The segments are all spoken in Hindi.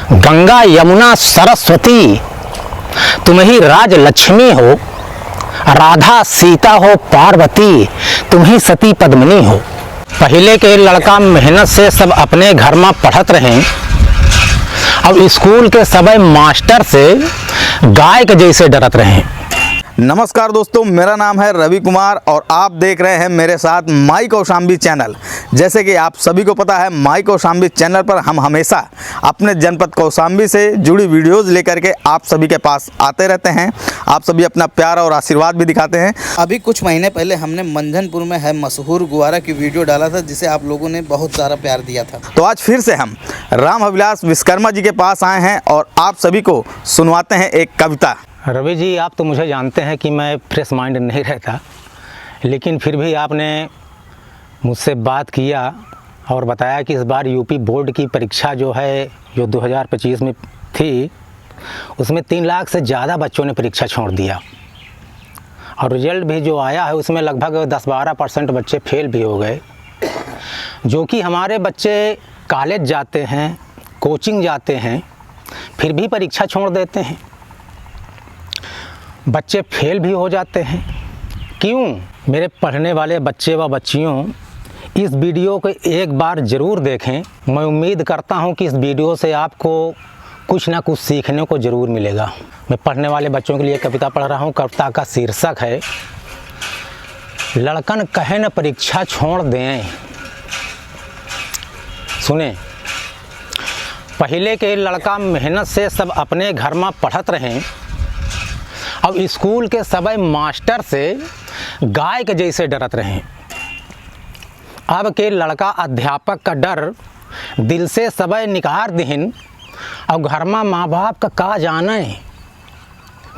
गंगा यमुना सरस्वती तुम ही राज लक्ष्मी हो, राधा सीता हो पार्वती तुम ही सती पद्मिनी हो। पहले के लड़का मेहनत से सब अपने घर में पढ़त रहे, अब स्कूल के सभी मास्टर से गाय के जैसे डरत रहे। नमस्कार दोस्तों, मेरा नाम है रवि कुमार और आप देख रहे हैं मेरे साथ माई कौशाम्बी चैनल। जैसे कि आप सभी को पता है, माई कौशाम्बी चैनल पर हम हमेशा अपने जनपद कौशाम्बी से जुड़ी वीडियोस लेकर के आप सभी के पास आते रहते हैं। आप सभी अपना प्यार और आशीर्वाद भी दिखाते हैं। अभी कुछ महीने पहले हमने मंझनपुर में है मशहूर गुवारा की वीडियो डाला था, जिसे आप लोगों ने बहुत सारा प्यार दिया था। तो आज फिर से हम राम अभिलाष विश्वकर्मा जी के पास आए हैं और आप सभी को सुनवाते हैं एक कविता। रवि जी, आप तो मुझे जानते हैं कि मैं फ्रेश माइंड नहीं रहता, लेकिन फिर भी आपने मुझसे बात किया और बताया कि इस बार यूपी बोर्ड की परीक्षा जो है जो 2025 में थी, उसमें 3 लाख से ज़्यादा बच्चों ने परीक्षा छोड़ दिया और रिजल्ट भी जो आया है उसमें लगभग 10-12% बच्चे फेल भी हो गए। जो कि हमारे बच्चे कॉलेज जाते हैं, कोचिंग जाते हैं, फिर भी परीक्षा छोड़ देते हैं, बच्चे फेल भी हो जाते हैं। क्यों? मेरे पढ़ने वाले बच्चे व बच्चियों, इस वीडियो को एक बार ज़रूर देखें। मैं उम्मीद करता हूं कि इस वीडियो से आपको कुछ ना कुछ सीखने को ज़रूर मिलेगा। मैं पढ़ने वाले बच्चों के लिए कविता पढ़ रहा हूं। कविता का शीर्षक है लड़कन कहे न परीक्षा छोड़ दें। सुने। पहले के लड़का मेहनत से सब अपने घर में पढ़त रहें, अब स्कूल के सभी मास्टर से गाय के जैसे डरत रहें। अब के लड़का अध्यापक का डर दिल से सभी निकाल दिहिन, और घर में माँ बाप का जाने,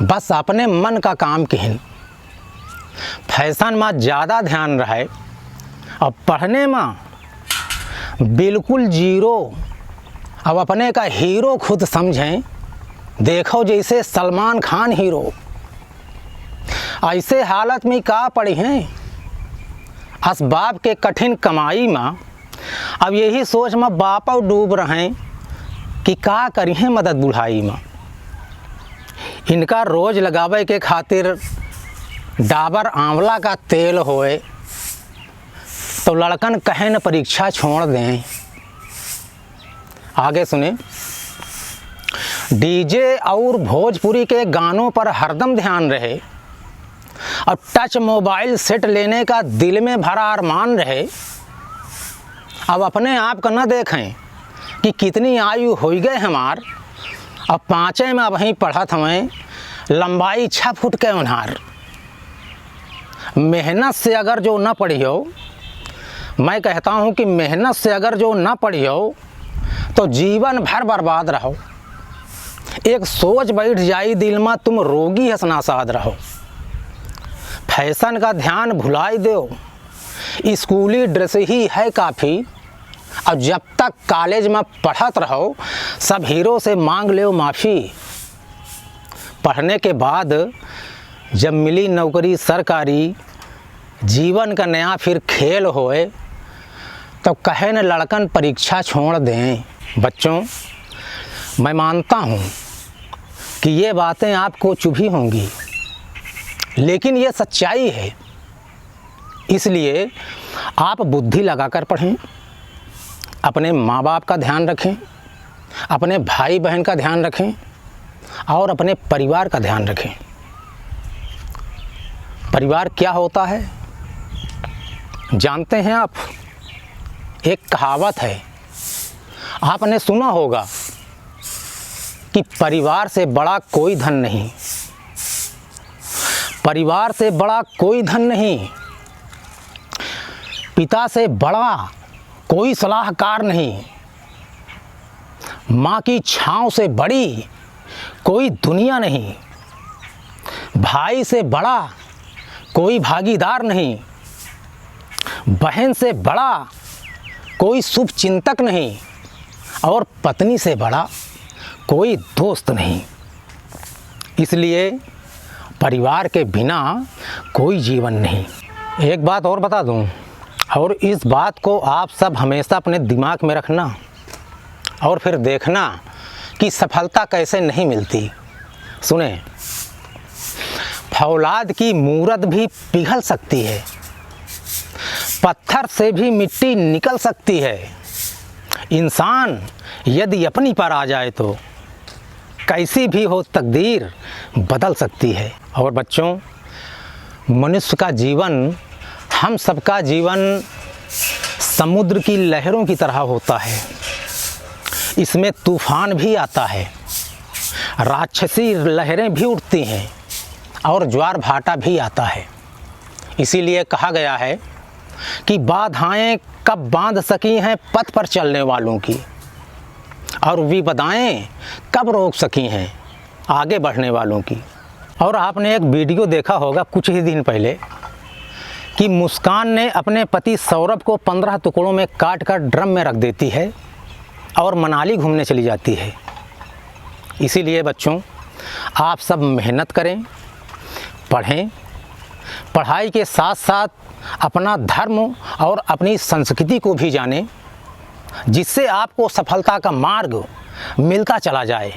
बस अपने मन का काम किहिन। फैशन में ज़्यादा ध्यान रहे, अब पढ़ने में बिल्कुल जीरो। अब अपने का हीरो खुद समझें, देखो जैसे सलमान खान हीरो। ऐसे हालत में का पड़ी हैं असबाब के कठिन कमाई में। अब यही सोच में बाप डूब रहे हैं कि का करी हैं मदद बुढ़ाई में। इनका रोज लगावे के खातिर डाबर आंवला का तेल होए, तो लड़कन कहे न परीक्षा छोड़ दें। आगे सुने। डीजे और भोजपुरी के गानों पर हरदम ध्यान रहे, और टच मोबाइल सेट लेने का दिल में भरा अरमान रहे। अब अपने आप का न देखें कि कितनी आयु हो गए हमार, अब 5 में वहीं पढ़त हमें, लंबाई 6 फुट के उन्हार। मेहनत से अगर जो न पढ़ी हो, मैं कहता हूँ कि मेहनत से अगर जो न पढ़ी हो तो जीवन भर बर्बाद रहो। एक सोच बैठ जाई दिल में, तुम रोगी हसनासाद रहो। फैशन का ध्यान भुलाई दो, स्कूली ड्रेस ही है काफ़ी। और जब तक कॉलेज में पढ़त रहो, सब हीरो से मांग लो माफ़ी। पढ़ने के बाद जब मिली नौकरी सरकारी, जीवन का नया फिर खेल होए, तो कहे न लड़कन परीक्षा छोड़ दें। बच्चों, मैं मानता हूँ कि ये बातें आपको चुभी होंगी, लेकिन ये सच्चाई है। इसलिए आप बुद्धि लगाकर पढ़ें, अपने माँ बाप का ध्यान रखें, अपने भाई बहन का ध्यान रखें, और अपने परिवार का ध्यान रखें। परिवार क्या होता है जानते हैं आप? एक कहावत है, आपने सुना होगा कि परिवार से बड़ा कोई धन नहीं। परिवार से बड़ा कोई धन नहीं, पिता से बड़ा कोई सलाहकार नहीं, माँ की छाँव से बड़ी कोई दुनिया नहीं, भाई से बड़ा कोई भागीदार नहीं, बहन से बड़ा कोई शुभ चिंतक नहीं, और पत्नी से बड़ा कोई दोस्त नहीं। इसलिए परिवार के बिना कोई जीवन नहीं। एक बात और बता दूं, और इस बात को आप सब हमेशा अपने दिमाग में रखना, और फिर देखना कि सफलता कैसे नहीं मिलती। सुने, फौलाद की मूरत भी पिघल सकती है, पत्थर से भी मिट्टी निकल सकती है। इंसान यदि अपनी पर आ जाए तो कैसी भी हो तकदीर बदल सकती है। और बच्चों, मनुष्य का जीवन, हम सबका जीवन समुद्र की लहरों की तरह होता है। इसमें तूफान भी आता है, राक्षसी लहरें भी उठती हैं और ज्वार भाटा भी आता है। इसीलिए कहा गया है कि बाधाएं कब बांध सकी हैं पथ पर चलने वालों की, और विपदाएं कब रोक सकी हैं आगे बढ़ने वालों की। और आपने एक वीडियो देखा होगा कुछ ही दिन पहले कि मुस्कान ने अपने पति सौरभ को 15 टुकड़ों में काट कर ड्रम में रख देती है और मनाली घूमने चली जाती है। इसीलिए बच्चों, आप सब मेहनत करें, पढ़ें, पढ़ाई के साथ साथ अपना धर्म और अपनी संस्कृति को भी जानें, जिससे आपको सफलता का मार्ग मिलता चला जाए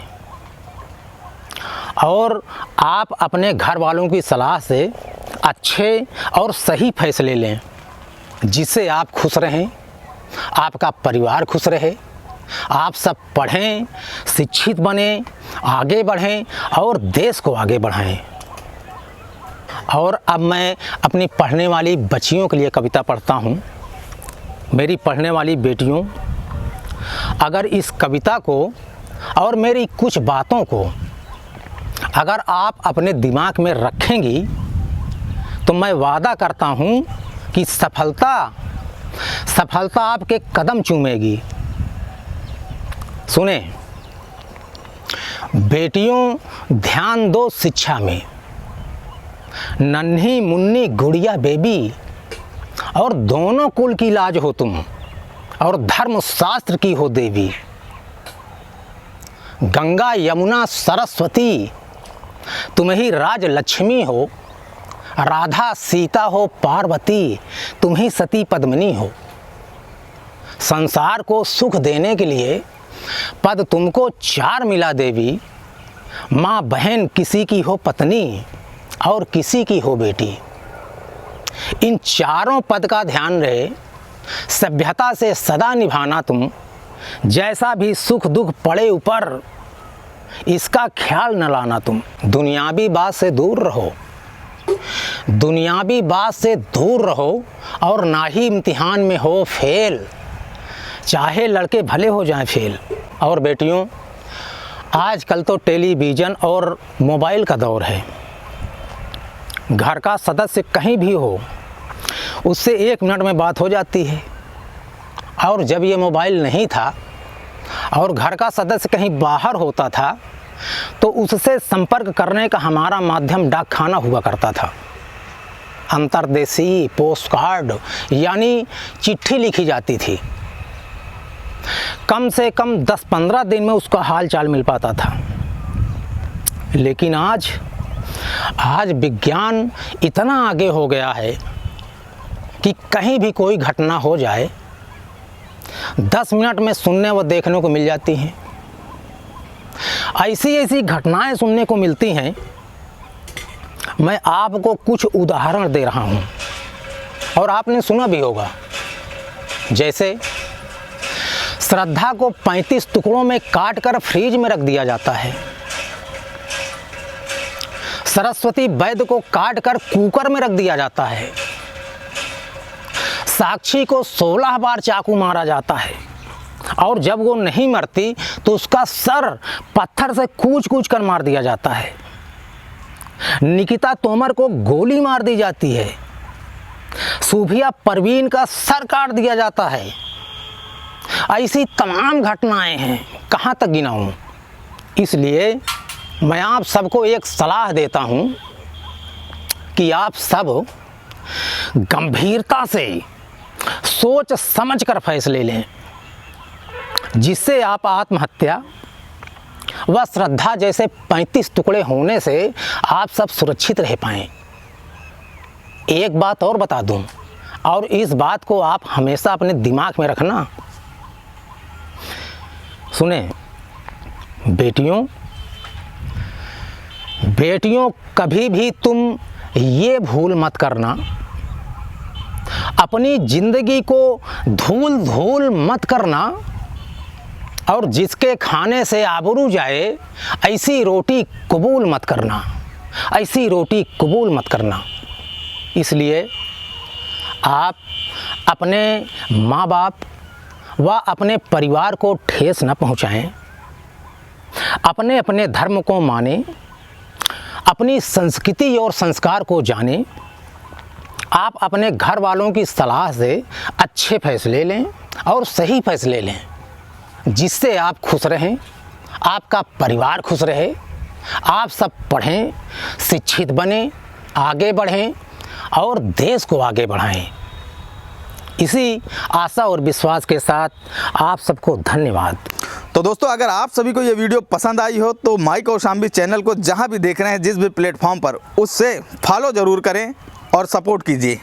और आप अपने घर वालों की सलाह से अच्छे और सही फैसले लें, जिससे आप खुश रहें, आपका परिवार खुश रहे, आप सब पढ़ें, शिक्षित बनें, आगे बढ़ें और देश को आगे बढ़ाएं। और अब मैं अपनी पढ़ने वाली बच्चियों के लिए कविता पढ़ता हूँ। मेरी पढ़ने वाली बेटियों, अगर इस कविता को और मेरी कुछ बातों को अगर आप अपने दिमाग में रखेंगी तो मैं वादा करता हूँ कि सफलता आपके कदम चूमेगी। सुने बेटियों, ध्यान दो शिक्षा में, नन्ही मुन्नी गुड़िया बेबी, और दोनों कुल की लाज हो तुम और धर्म शास्त्र की हो देवी। गंगा यमुना सरस्वती तुम ही राज लक्ष्मी हो, राधा सीता हो पार्वती तुम ही सती पद्मिनी हो। संसार को सुख देने के लिए पद तुमको 4 मिला देवी, माँ बहन किसी की हो पत्नी और किसी की हो बेटी। इन चारों पद का ध्यान रहे, सभ्यता से सदा निभाना तुम, जैसा भी सुख दुख पड़े ऊपर इसका ख्याल न लाना तुम। दुनियावी बात से दूर रहो, दुनियावी बात से दूर रहो और ना ही इम्तिहान में हो फेल, चाहे लड़के भले हो जाएं फेल। और बेटियों, आजकल तो टेलीविज़न और मोबाइल का दौर है। घर का सदस्य कहीं भी हो, उससे 1 मिनट में बात हो जाती है। और जब ये मोबाइल नहीं था और घर का सदस्य कहीं बाहर होता था तो उससे संपर्क करने का हमारा माध्यम डाक खाना हुआ करता था। अंतर्देशीय पोस्ट कार्ड यानी चिट्ठी लिखी जाती थी। कम से कम 10-15 दिन में उसका हाल चाल मिल पाता था। लेकिन आज विज्ञान इतना आगे हो गया है कि कहीं भी कोई घटना हो जाए 10 मिनट में सुनने व देखने को मिल जाती हैं। ऐसी घटनाएं सुनने को मिलती हैं। मैं आपको कुछ उदाहरण दे रहा हूं और आपने सुना भी होगा। जैसे श्रद्धा को 35 टुकड़ों में काटकर फ्रीज में रख दिया जाता है। सरस्वती वैद्य को काटकर कुकर में रख दिया जाता है। साक्षी को 16 बार चाकू मारा जाता है और जब वो नहीं मरती तो उसका सर पत्थर से कूच कर मार दिया जाता है। निकिता तोमर को गोली मार दी जाती है। सूफिया परवीन का सर काट दिया जाता है। ऐसी तमाम घटनाएं हैं, कहाँ तक गिनाऊं। इसलिए मैं आप सबको एक सलाह देता हूं कि आप सब गंभीरता से सोच समझ कर फैसले लें, जिससे आप आत्महत्या व श्रद्धा जैसे 35 टुकड़े होने से आप सब सुरक्षित रह पाएं। एक बात और बता दूं, और इस बात को आप हमेशा अपने दिमाग में रखना। सुने, बेटियों कभी भी तुम ये भूल मत करना, अपनी ज़िंदगी को धूल धूल मत करना, और जिसके खाने से आबरू जाए ऐसी रोटी कबूल मत करना, ऐसी रोटी कबूल मत करना। इसलिए आप अपने माँ बाप व अपने परिवार को ठेस न पहुँचाएं, अपने अपने धर्म को मानें, अपनी संस्कृति और संस्कार को जानें। आप अपने घर वालों की सलाह से अच्छे फैसले लें और सही फैसले लें, जिससे आप खुश रहें, आपका परिवार खुश रहे, आप सब पढ़ें, शिक्षित बनें, आगे बढ़ें और देश को आगे बढ़ाएं। इसी आशा और विश्वास के साथ आप सबको धन्यवाद। तो दोस्तों, अगर आप सभी को ये वीडियो पसंद आई हो तो माई कौशाम्बी चैनल को जहाँ भी देख रहे हैं, जिस भी प्लेटफॉर्म पर, उससे फॉलो ज़रूर करें और सपोर्ट कीजिए।